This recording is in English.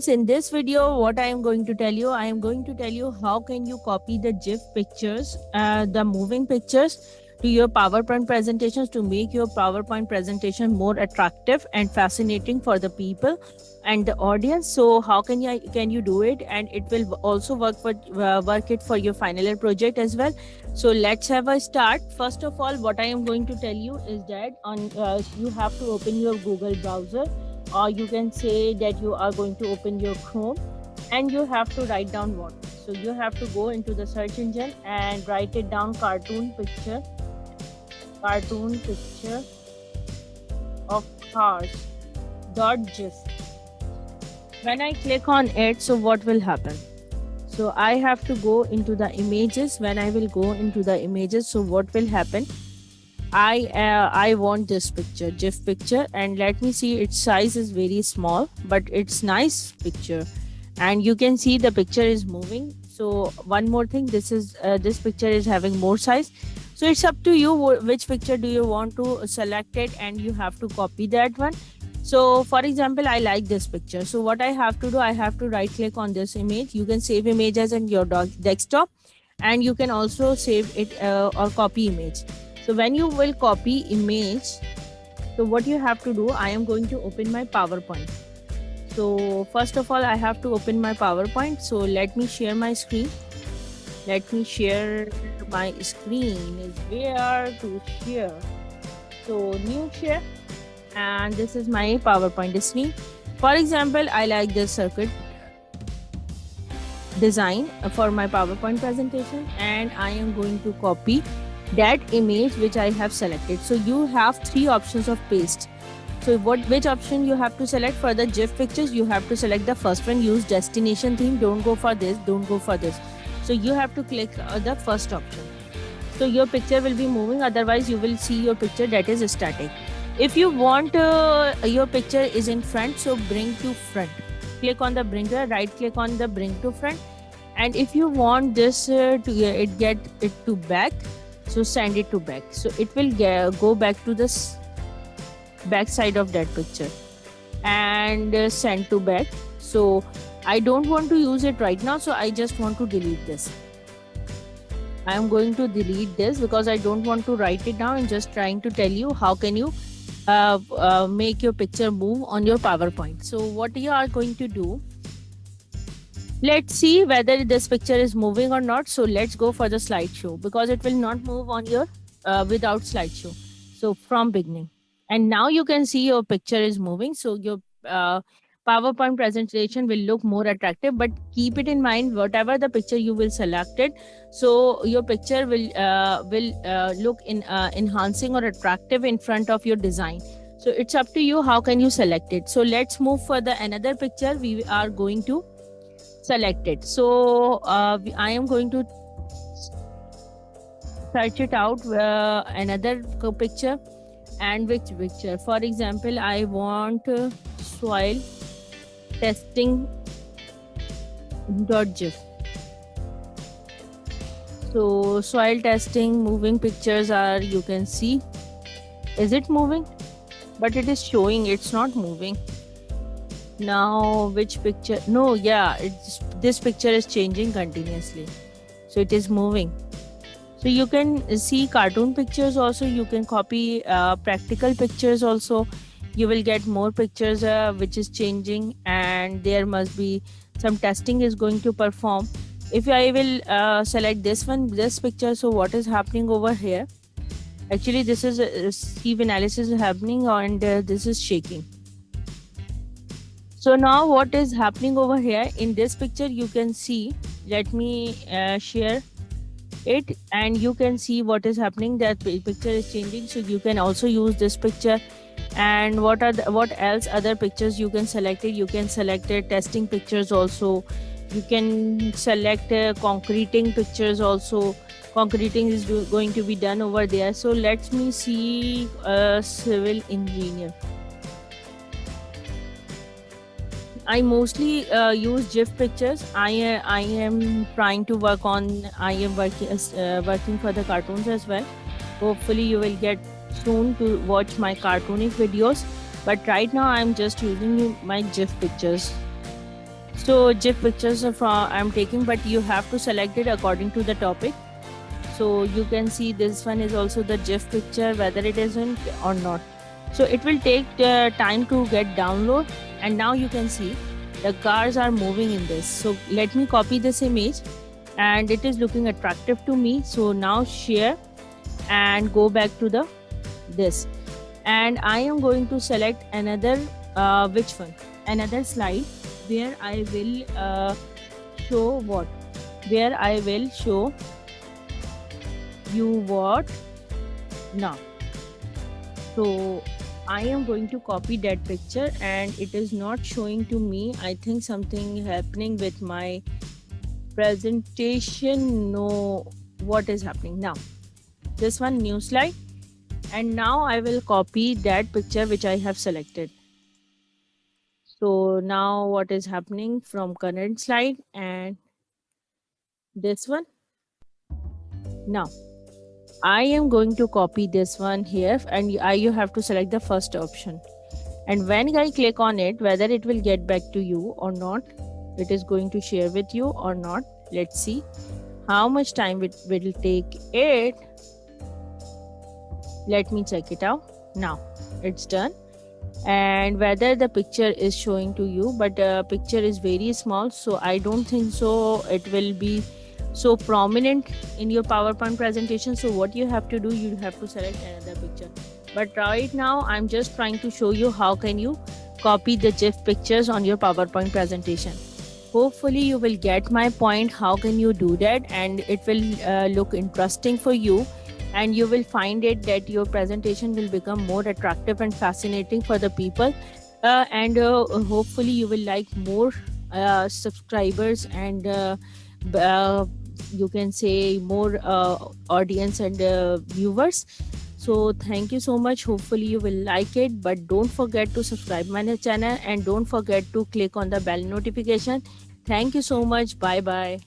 in this video, what I am going to tell you, I am going to tell you how can you copy the GIF pictures, the moving pictures to your PowerPoint presentations to make your PowerPoint presentation more attractive and fascinating for the people and the audience. So how can you do it, and it will also work it for your final year project as well. So let's have a start. First of all, what I am going to tell you is that you have to open your Google browser, or you can say that you are going to open your Chrome, and you have to write down what. So you have to go into the search engine and write it down, cartoon picture of cars .gif. When I click on it, so what will happen? So I have to go into the images. When I will go into the images, so what will happen? I want this picture, GIF picture, and let me see, its size is very small, but it's nice picture, and you can see the picture is moving. So one more thing, this picture is having more size. So it's up to you which picture do you want to select it, and you have to copy that one. So for example, I like this picture. So what I have to do, I have to right click on this image. You can save image as in your desktop, and you can also save it or copy image. So when you will copy image, so what you have to do, I am going to open my PowerPoint. So first of all, I have to open my PowerPoint. So let me share my screen. Let me share my screen. Is where to share. So new share, and this is my PowerPoint screen. For example, I like this circuit design for my PowerPoint presentation, and I am going to copy that image which I have selected. So you have three options of paste. So which option you have to select? For the GIF pictures, you have to select the first one, use destination theme. Don't go for this, don't go for this. So you have to click the first option. So your picture will be moving, otherwise you will see your picture that is static. If you want your picture is in front, so bring to front. Click on the bring, right click on the bring to front. And if you want this to get it to back, so send it to back. So it will go back to this back side of that picture and send to back. So I don't want to use it right now, so I just want to delete this. I am going to delete this because I don't want to write it down. I'm just trying to tell you how can you make your picture move on your PowerPoint. So what you are going to do, let's see whether this picture is moving or not. So let's go for the slideshow, because it will not move on your without slideshow. So from beginning, and now you can see your picture is moving. So your PowerPoint presentation will look more attractive, but keep it in mind, whatever the picture you will select it, so your picture will look in enhancing or attractive in front of your design. So it's up to you how can you select it. So let's move for the another picture. We are going to select it. So I am going to search it out another picture. And which picture? For example, I want soil testing .gif. So soil testing moving pictures are, you can see, is it moving? But it is showing it's not moving. Now which picture? No, yeah, this picture is changing continuously, so it is moving. So you can see cartoon pictures also. You can copy practical pictures also. You will get more pictures which is changing, and there must be some testing is going to perform. If I will select this picture, so what is happening over here? Actually, this is sieve analysis is happening, and this is shaking. So now what is happening over here in this picture, you can see. Let me share it, and you can see what is happening. That picture is changing. So you can also use this picture. And what else other pictures you can select it? You can select testing pictures also. You can select concreting pictures also. Concreting is going to be done over there. So let me see civil engineer. I mostly use GIF pictures. I am trying to work on. I am working for the cartoons as well. Hopefully, you will get soon to watch my cartoonic videos. But right now, I'm just using my GIF pictures. So GIF pictures are from I'm taking, but you have to select it according to the topic. So you can see this one is also the GIF picture, whether it isn't or not. So it will take time to get download. And now you can see the cars are moving in this. So let me copy this image, and it is looking attractive to me. So now share and go back to the this, and I am going to select another which one, another slide where I will show what, where I will show you what now. So I am going to copy that picture, and it is not showing to me. I think something happening with my presentation. No, what is happening now? This one, new slide, and now I will copy that picture which I have selected. So now what is happening from current slide and this one. Now I am going to copy this one here, and you have to select the first option. And when I click on it, whether it will get back to you or not, it is going to share with you or not. Let's see how much time it will take it. Let me check it out. Now it's done. And whether the picture is showing to you, but the picture is very small, so I don't think so it will be so prominent in your PowerPoint presentation. So what you have to do, you have to select another picture. But right now I'm just trying to show you how can you copy the GIF pictures on your PowerPoint presentation. Hopefully you will get my point, how can you do that, and it will look interesting for you, and you will find it that your presentation will become more attractive and fascinating for the people, and hopefully you will like more subscribers and you can say more audience and viewers. So thank you so much. Hopefully you will like it, but don't forget to subscribe my channel, and don't forget to click on the bell notification. Thank you so much. Bye bye.